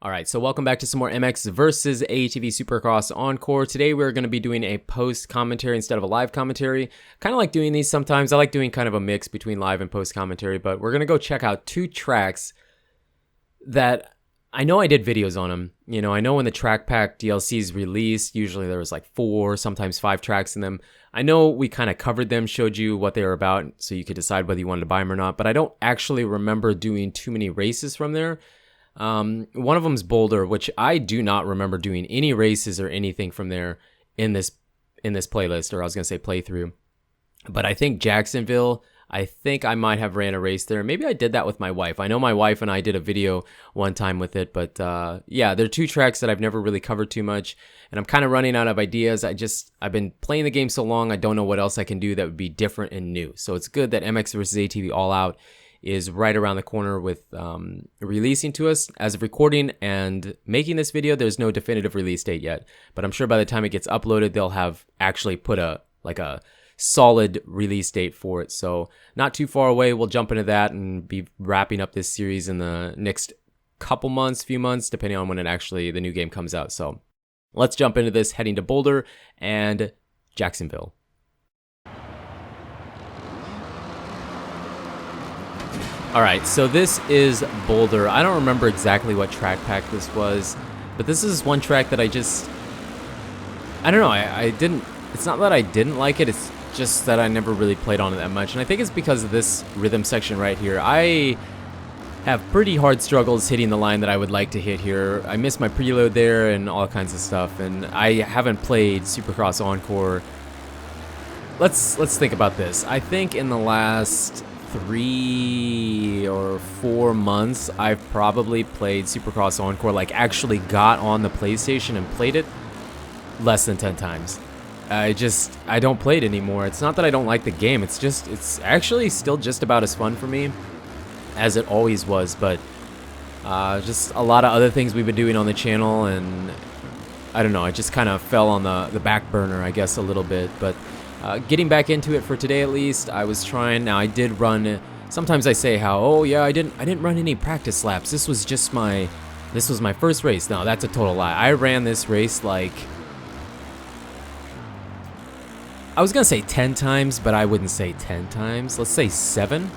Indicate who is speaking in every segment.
Speaker 1: Alright, so welcome back to some more MX versus ATV Supercross Encore. Today we're going to be doing a post commentary instead of a live commentary. Kind of like doing these sometimes. I like doing kind of a mix between live and post commentary, but we're going to go check out two tracks that I know I did videos on them. You know, I know when the track pack DLCs released, usually there was like 4, sometimes 5 tracks in them. I know we kind of covered them, showed you what they were about, so you could decide whether you wanted to buy them or not, but I don't actually remember doing too many races from there. One of them's Boulder, which I do not remember doing any races or anything from there in this playlist, or I was gonna say playthrough. But I think Jacksonville, I think I might have ran a race there. Maybe I did that with my wife. I know my wife and I did a video one time with it, but yeah, they're two tracks that I've never really covered too much, and I'm kind of running out of ideas. I've been playing the game so long, I don't know what else I can do that would be different and new. So it's good that MX vs ATV All Out is right around the corner with releasing to us. As of recording and making this video, there's no definitive release date yet, but I'm sure by the time it gets uploaded, they'll have actually put a solid release date for it. So not too far away. We'll jump into that and be wrapping up this series in the next few months, depending on when the new game comes out. So let's jump into this, heading to Boulder and Jacksonville. Alright, so this is Boulder. I don't remember exactly what track pack this was, but this is one track that I don't know, I didn't, it's not that I didn't like it, it's just that I never really played on it that much, and I think it's because of this rhythm section right here. I have pretty hard struggles hitting the line that I would like to hit here. I missed my preload there and all kinds of stuff, and I haven't played Supercross Encore. Let's think about this. I think in the last 3 or 4 months, I've probably played Supercross Encore, like actually got on the PlayStation and played it less than 10 times. I don't play it anymore. It's not that I don't like the game, it's actually still just about as fun for me as it always was, but just a lot of other things we've been doing on the channel, and I don't know, it just kind of fell on the back burner, I guess, a little bit. But getting back into it for today, at least, I was trying. Now I did run. Sometimes I say how, oh yeah, I didn't run any practice laps. This was my first race. No, that's a total lie. I ran this race like, I was gonna say 10 times, but I wouldn't say 10 times. Let's say 7.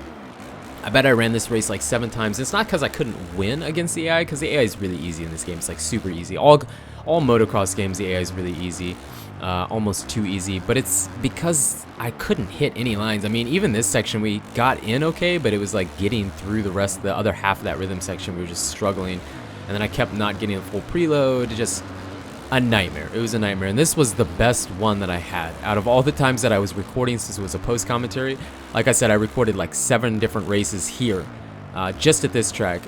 Speaker 1: I bet I ran this race like 7 times. It's not because I couldn't win against the AI, because the AI is really easy in this game. It's like super easy. All motocross games, the AI is really easy. Almost too easy, but it's because I couldn't hit any lines. I mean, even this section we got in okay, but it was like getting through the rest of the other half of that rhythm section, we were just struggling, and then I kept not getting a full preload. Just a nightmare. It was a nightmare, and this was the best one that I had out of all the times that I was recording, since it was a post commentary. Like I said, I recorded like 7 different races here, just at this track,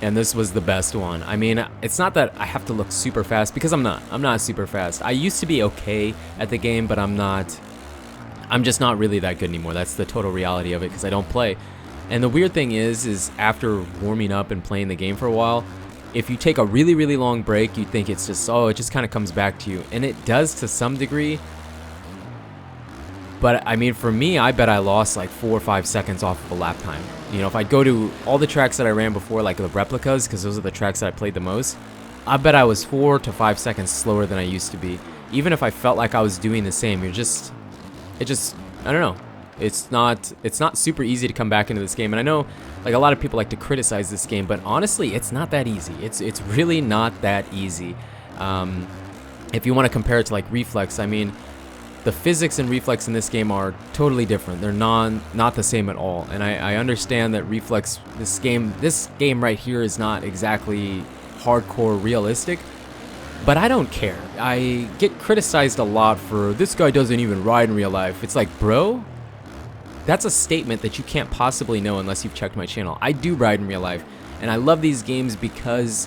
Speaker 1: and this was the best one. I mean, it's not that I have to look super fast, because I'm not super fast. I used to be okay at the game, but I'm just not really that good anymore. That's the total reality of it, because I don't play. And the weird thing is after warming up and playing the game for a while, if you take a really, really long break, you think it's just, oh, it just kind of comes back to you. And it does to some degree. But I mean, for me, I bet I lost like 4 or 5 seconds off of a lap time. You know, if I go to all the tracks that I ran before, like the replicas, because those are the tracks that I played the most, I bet I was 4 to 5 seconds slower than I used to be. Even if I felt like I was doing the same, I don't know. It's not super easy to come back into this game. And I know like a lot of people like to criticize this game, but honestly, it's not that easy. It's really not that easy. If you want to compare it to like Reflex, I mean, the physics and Reflex in this game are totally different. They're not the same at all. And I understand that Reflex, this game right here is not exactly hardcore realistic, but I don't care. I get criticized a lot for, this guy doesn't even ride in real life. It's like, bro, that's a statement that you can't possibly know unless you've checked my channel. I do ride in real life, and I love these games because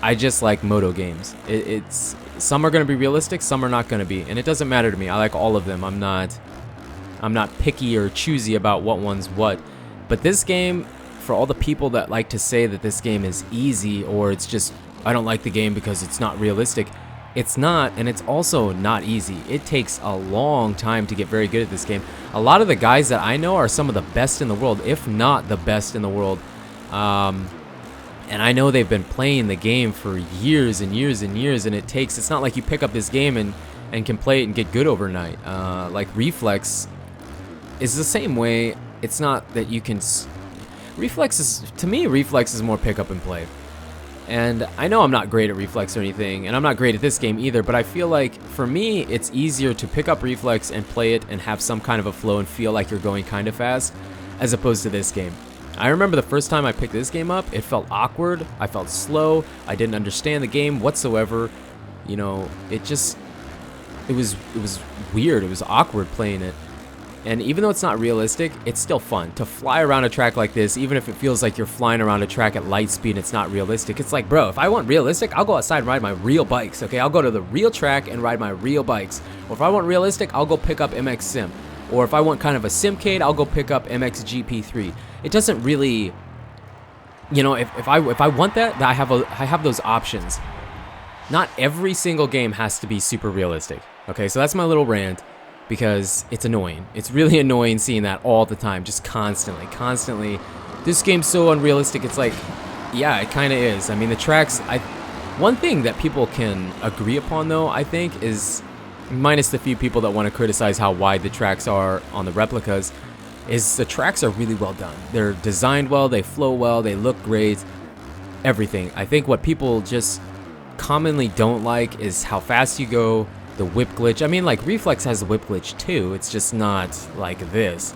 Speaker 1: I just like moto games. It's some are going to be realistic, some are not going to be, and it doesn't matter to me. I like all of them. I'm not picky or choosy about what one's what. But this game, for all the people that like to say that this game is easy, or it's just, I don't like the game because it's not realistic, it's not, and it's also not easy. It takes a long time to get very good at this game. A lot of the guys that I know are some of the best in the world, if not the best in the world. And I know they've been playing the game for years and years and years, and it's not like you pick up this game and can play it and get good overnight. Like Reflex is the same way. It's not that you can... Reflex is more pick up and play. And I know I'm not great at Reflex or anything, and I'm not great at this game either, but I feel like for me it's easier to pick up Reflex and play it and have some kind of a flow and feel like you're going kind of fast, as opposed to this game. I remember the first time I picked this game up, it felt awkward, I felt slow, I didn't understand the game whatsoever. You know, it was weird, it was awkward playing it. And even though it's not realistic, it's still fun to fly around a track like this, even if it feels like you're flying around a track at light speed and it's not realistic. It's like, bro, if I want realistic, I'll go outside and ride my real bikes, okay? I'll go to the real track and ride my real bikes. Or if I want realistic, I'll go pick up MX Sim. Or if I want kind of a simcade, I'll go pick up MX GP3. It doesn't really, you know, if I want that, I have those options. Not every single game has to be super realistic. Okay, so that's my little rant, because it's annoying. It's really annoying seeing that all the time, just constantly. This game's so unrealistic. It's like, yeah, it kind of is. I mean, the tracks, one thing that people can agree upon though, I think, is, minus the few people that want to criticize how wide the tracks are on the replicas, is the tracks are really well done. They're designed well, they flow well, they look great, everything. I think what people just commonly don't like is how fast you go, the whip glitch. I mean, like, Reflex has the whip glitch too, it's just not like this.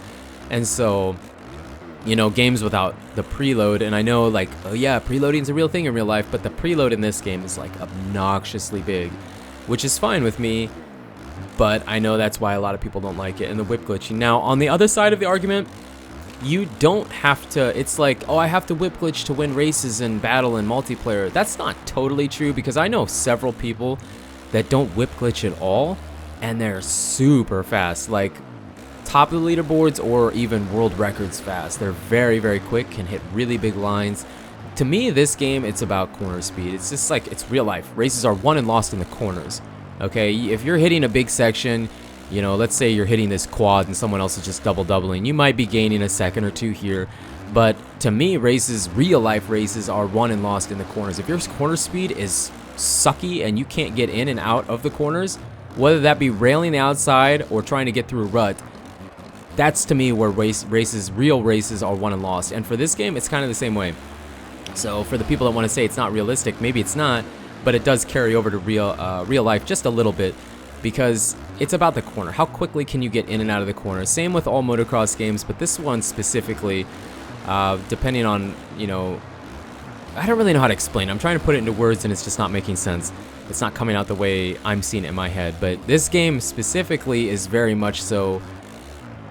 Speaker 1: And so, you know, games without the preload, and I know, like, oh yeah, preloading's a real thing in real life, but the preload in this game is like obnoxiously big, which is fine with me. But I know that's why a lot of people don't like it, and the whip glitching. Now, on the other side of the argument, you don't have to, it's like, oh, I have to whip glitch to win races and battle and multiplayer. That's not totally true, because I know several people that don't whip glitch at all, and they're super fast, like top of the leaderboards or even world records fast. They're very, very quick, can hit really big lines. To me, this game, it's about corner speed. It's just like, it's real life. Races are won and lost in the corners. Okay, if you're hitting a big section, you know, let's say you're hitting this quad and someone else is just doubling, you might be gaining a second or two here. But to me, real life races are won and lost in the corners. If your corner speed is sucky and you can't get in and out of the corners, whether that be railing the outside or trying to get through a rut, that's to me where real races are won and lost. And for this game, it's kind of the same way. So for the people that want to say it's not realistic, maybe it's not, but it does carry over to real life just a little bit, because it's about the corner. How quickly can you get in and out of the corner? Same with all motocross games, but this one specifically, depending on, you know, I don't really know how to explain. I'm trying to put it into words and it's just not making sense. It's not coming out the way I'm seeing it in my head. But this game specifically is very much so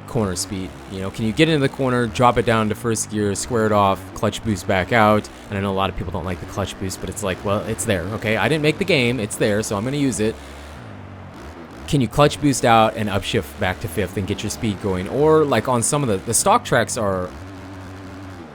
Speaker 1: corner speed. You know, can you get into the corner, drop it down to first gear, square it off, clutch boost back out? And I know a lot of people don't like the clutch boost, but it's like, well, it's there, okay? I didn't make the game, it's there, so I'm going to use it. Can you clutch boost out and upshift back to fifth and get your speed going? Or like on some of the stock tracks are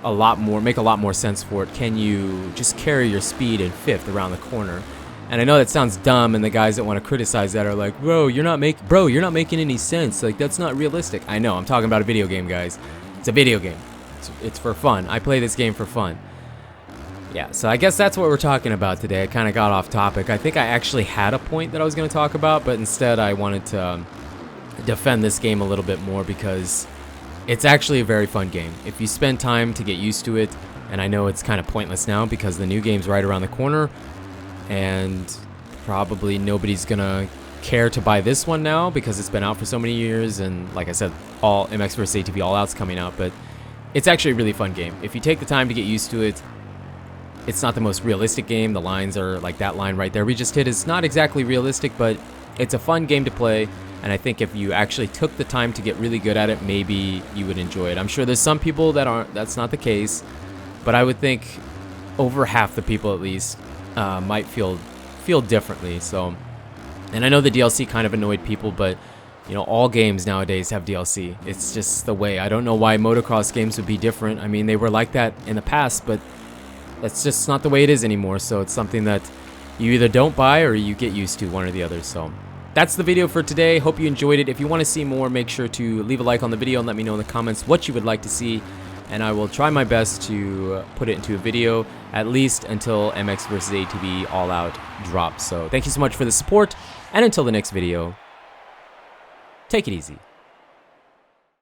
Speaker 1: make a lot more sense for it. Can you just carry your speed in fifth around the corner? And I know that sounds dumb, and the guys that want to criticize that are like, bro, you're not making any sense. Like, that's not realistic. I know, I'm talking about a video game, guys. It's a video game. It's for fun. I play this game for fun. Yeah, so I guess that's what we're talking about today. I kind of got off topic. I think I actually had a point that I was going to talk about, but instead I wanted to defend this game a little bit more, because it's actually a very fun game. If you spend time to get used to it, and I know it's kind of pointless now because the new game's right around the corner, and probably nobody's gonna care to buy this one now because it's been out for so many years, and like I said, all MX vs ATV All Out's coming out, but it's actually a really fun game. If you take the time to get used to it, it's not the most realistic game. The lines are like that line right there we just hit is not exactly realistic, but it's a fun game to play, and I think if you actually took the time to get really good at it, maybe you would enjoy it. I'm sure there's some people that's not the case, but I would think over half the people at least might feel differently. So, and I know the DLC kind of annoyed people, but you know, all games nowadays have DLC. It's just the way. I don't know why motocross games would be different. I mean, they were like that in the past, but that's just not the way it is anymore. So it's something that you either don't buy or you get used to, one or the other. So that's the video for today. Hope you enjoyed it. If you want to see more, make sure to leave a like on the video and let me know in the comments what you would like to see. and I will try my best to put it into a video at least until MX vs ATV All Out drops. So thank you so much for the support, and until the next video, take it easy.